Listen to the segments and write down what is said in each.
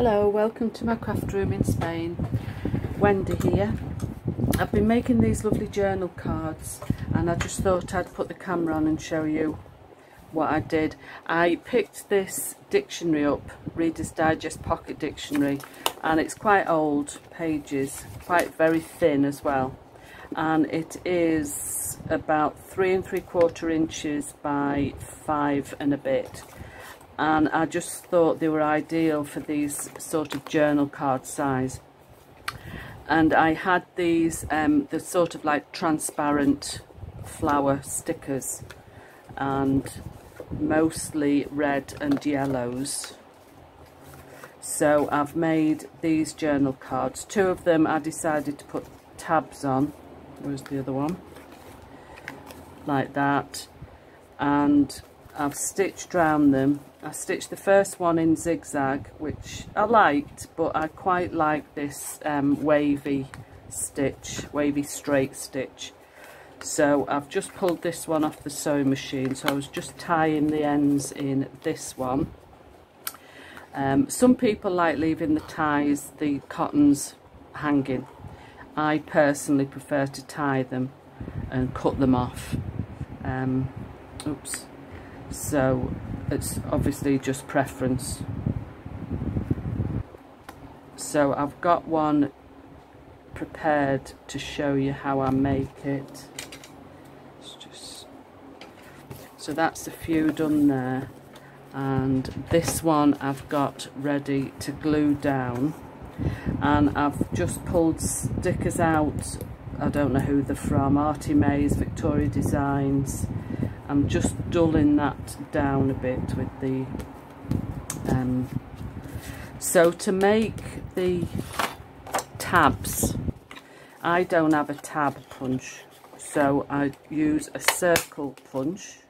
Hello, welcome to my craft room in Spain. Wendy here. I've been making these lovely journal cards and I just thought I'd put the camera on and show you what I did. I picked this dictionary up, Reader's Digest Pocket Dictionary, and it's quite old pages, quite very thin as well, and it is about 3 3/4 inches by 5 and a bit. And I just thought they were ideal for these sort of journal card size. And I had these, the sort of like transparent flower stickers, and mostly red and yellows. So I've made these journal cards. 2 of them I decided to put tabs on. Where's the other one? Like that. And I've stitched round them. I stitched the first one in zigzag, which I liked, but I quite like this wavy stitch, wavy straight stitch. So I've just pulled this one off the sewing machine, so I was just tying the ends in this one. Some people like leaving the ties, the cottons hanging. I personally prefer to tie them and cut them off. Oops. So it's obviously just preference. So I've got one prepared to show you how I make it. So that's a few done there, and this one I've got ready to glue down, and I've just pulled stickers out. I don't know who they're from, Artie Mays, Victoria Designs. I'm just dulling that down a bit with the so to make the tabs, I don't have a tab punch, so I use a circle punch.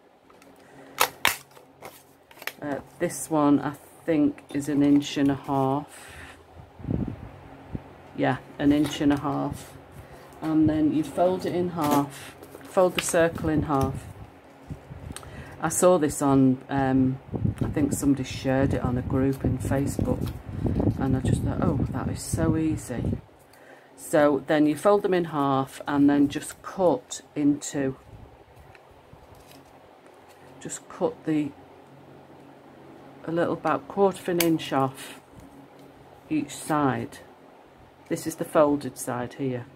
This one I think is 1.5 inches. Yeah, 1.5 inches. And then you fold it in half, fold the circle in half. I saw this on, I think somebody shared it on a group in Facebook, and I just thought, oh, that is so easy. So then you fold them in half and then just cut into, just cut a little, about 1/4 inch off each side. This is the folded side here.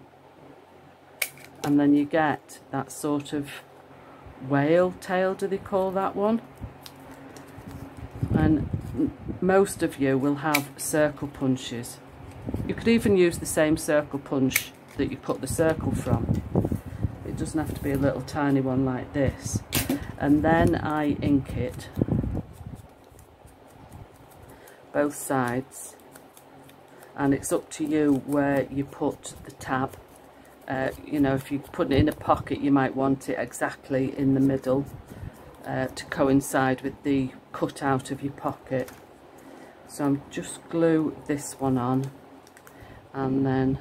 And then you get that sort of whale tail, do they call that one? And most of you will have circle punches. You could even use the same circle punch that you cut the circle from. It doesn't have to be a little tiny one like this. And then I ink it both sides, and it's up to you where you put the tab. You know, if you put it in a pocket, you might want it exactly in the middle to coincide with the cutout of your pocket. So I'm just glue this one on, and then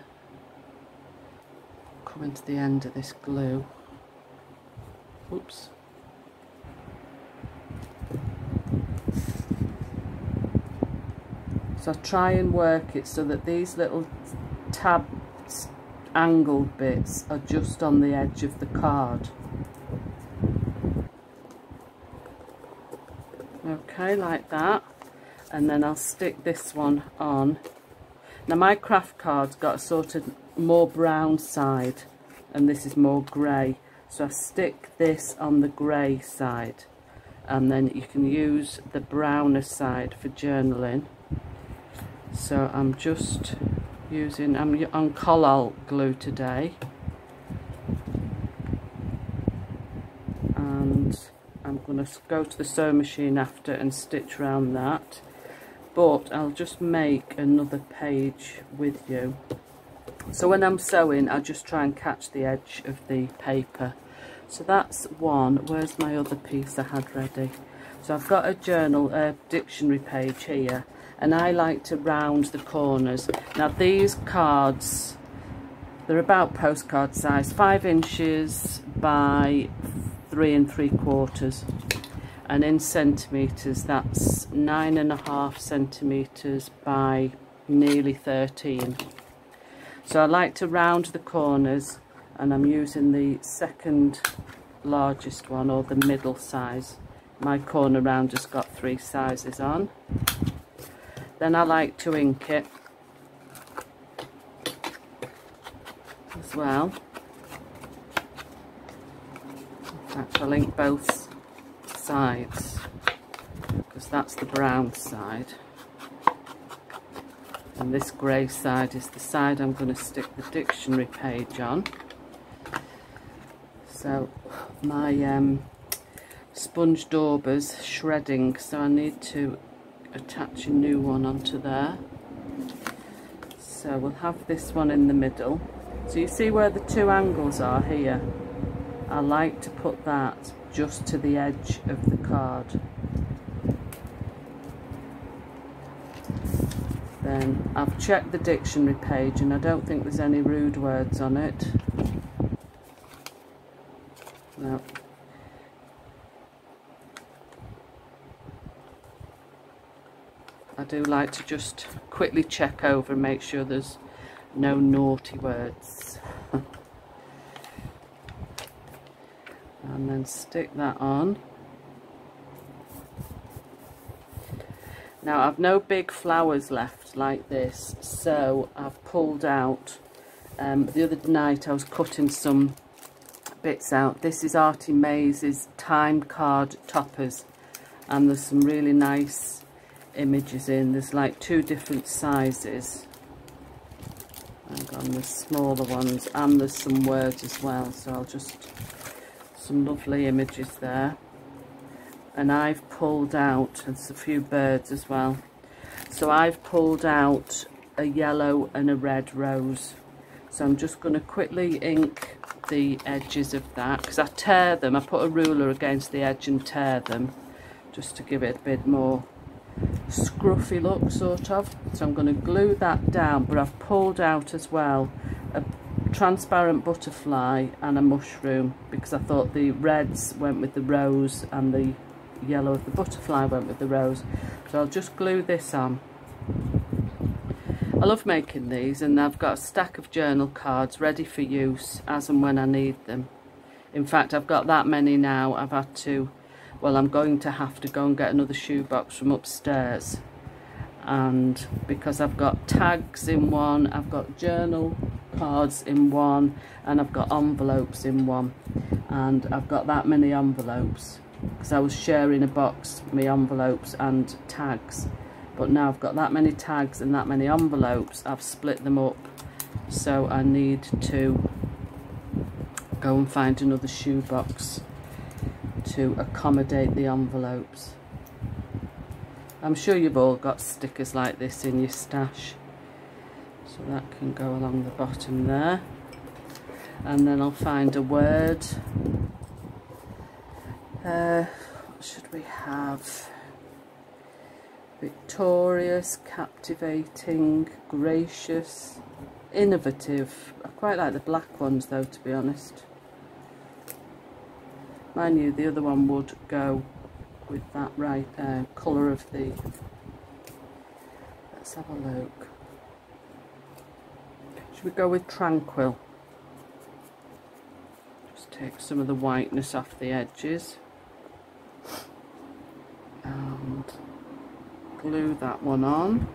coming to the end of this glue. Oops. So I try and work it so that these little tab angled bits are just on the edge of the card. Okay, like that. And then I'll stick this one on. Now my craft card's got a sort of more brown side, and this is more grey. So I stick this on the grey side, and then you can use the browner side for journaling. So I'm just using, I'm on Collall glue today, and I'm going to go to the sewing machine after and stitch around that, but I'll just make another page with you. So when I'm sewing, I just try and catch the edge of the paper. So that's one. Where's my other piece I had ready? So I've got a journal, a dictionary page here, and I like to round the corners. Now these cards, they're about postcard size, 5 inches by 3 3/4. and in centimetres that's 9.5 centimetres by nearly 13. So I like to round the corners, and I'm using the second largest one, or the middle size. My corner rounder's got 3 sizes on. Then I like to ink it as well. In fact, I'll ink both sides because that's the brown side, and this grey side is the side I'm going to stick the dictionary page on. So my sponge dauber's shredding, so I need to attach a new one onto there. So we'll have this one in the middle. So you see where the 2 angles are here? I like to put that just to the edge of the card. Then I've checked the dictionary page and I don't think there's any rude words on it. No. I do like to just quickly check over and make sure there's no naughty words. And then stick that on. Now I've no big flowers left like this, so I've pulled out, the other night I was cutting some bits out. This is Artie Mays' time card toppers, and there's some really nice images in. There's like 2 different sizes. Hang on, there's smaller ones, and there's some words as well, so I'll just, some lovely images there. And I've pulled out, there's a few birds as well, so I've pulled out a yellow and a red rose. So I'm just going to quickly ink the edges of that, because I tear them, I put a ruler against the edge and tear them just to give it a bit more scruffy look, sort of. So I'm going to glue that down, but I've pulled out as well a transparent butterfly and a mushroom, because I thought the reds went with the rose and the yellow of the butterfly went with the rose. So I'll just glue this on. I love making these, and I've got a stack of journal cards ready for use as and when I need them. In fact, I've got that many now. I've had to, well, I'm going to have to go and get another shoebox from upstairs, and because I've got tags in one, I've got journal cards in one, and I've got envelopes in one, and I've got that many envelopes because I was sharing a box with my envelopes and tags, but now I've got that many tags and that many envelopes, I've split them up, so I need to go and find another shoebox to accommodate the envelopes. I'm sure you've all got stickers like this in your stash, so that can go along the bottom there. And then I'll find a word. What should we have? Victorious, captivating, gracious, innovative. I quite like the black ones though, to be honest. Mind you, the other one would go with that right colour of the... Let's have a look. Should we go with tranquil? Just take some of the whiteness off the edges. And glue that one on.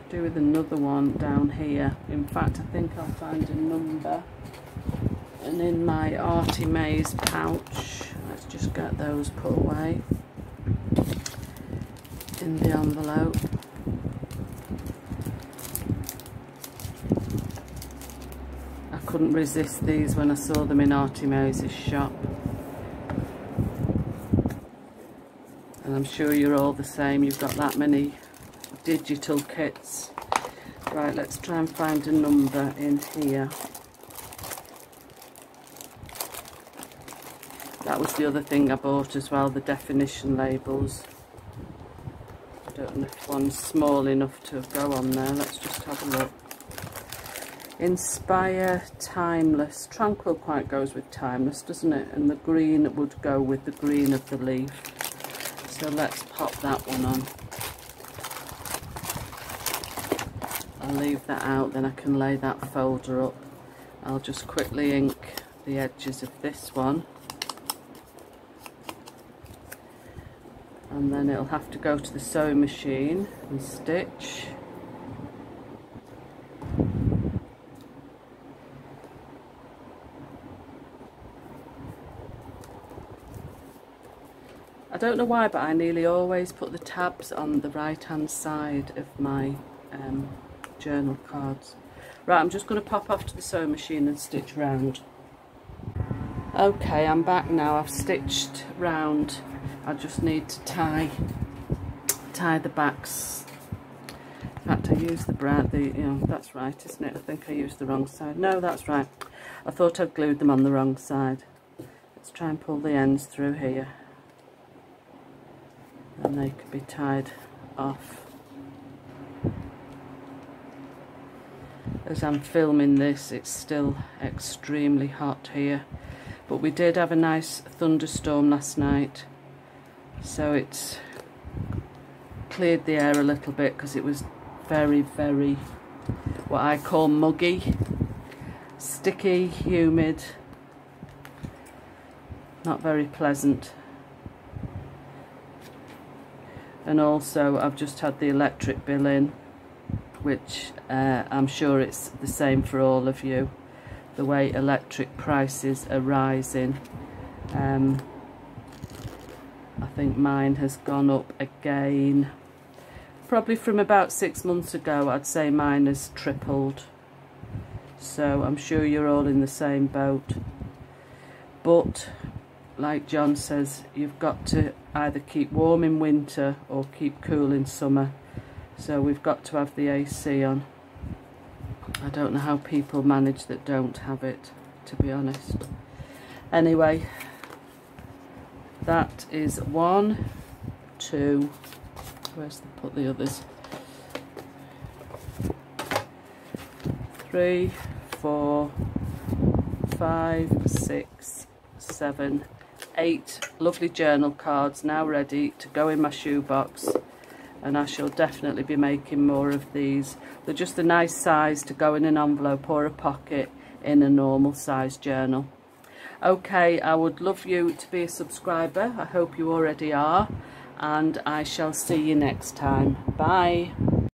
Do with another one down here. In fact, I think I'll find a number. And in my Artie Mays pouch, let's just get those put away in the envelope. I couldn't resist these when I saw them in Artie Mays' shop. And I'm sure you're all the same, you've got that many digital kits. Right, let's try and find a number in here. That was the other thing I bought as well, the definition labels. I don't know if one's small enough to go on there. Let's just have a look. Inspire Timeless. Tranquil quite goes with timeless, doesn't it? And the green would go with the green of the leaf. So let's pop that one on. I'll leave that out, then I can lay that folder up. I'll just quickly ink the edges of this one. And then it'll have to go to the sewing machine and stitch. I don't know why, but I nearly always put the tabs on the right hand side of my journal cards. Right, I'm just going to pop off to the sewing machine and stitch round. Okay, I'm back now. I've stitched round. I just need to tie the backs. In fact, I used that's right, isn't it? I think I used the wrong side. No, that's right. I thought I'd glued them on the wrong side. Let's try and pull the ends through here. And they could be tied off. As I'm filming this, it's still extremely hot here, but we did have a nice thunderstorm last night, so it's cleared the air a little bit because it was very, very, what I call muggy, sticky, humid, not very pleasant. And also I've just had the electric bill in, which I'm sure it's the same for all of you, the way electric prices are rising. I think mine has gone up again, probably from about 6 months ago. I'd say mine has tripled, so I'm sure you're all in the same boat. But like John says, you've got to either keep warm in winter or keep cool in summer. So we've got to have the AC on. I don't know how people manage that don't have it, to be honest. Anyway, that is 1, 2, where's the, put the others? 3, 4, 5, 6, 7, 8 lovely journal cards now ready to go in my shoebox, and I shall definitely be making more of these. They're just a nice size to go in an envelope or a pocket in a normal size journal. Okay, I would love you to be a subscriber. I hope you already are, and I shall see you next time. Bye.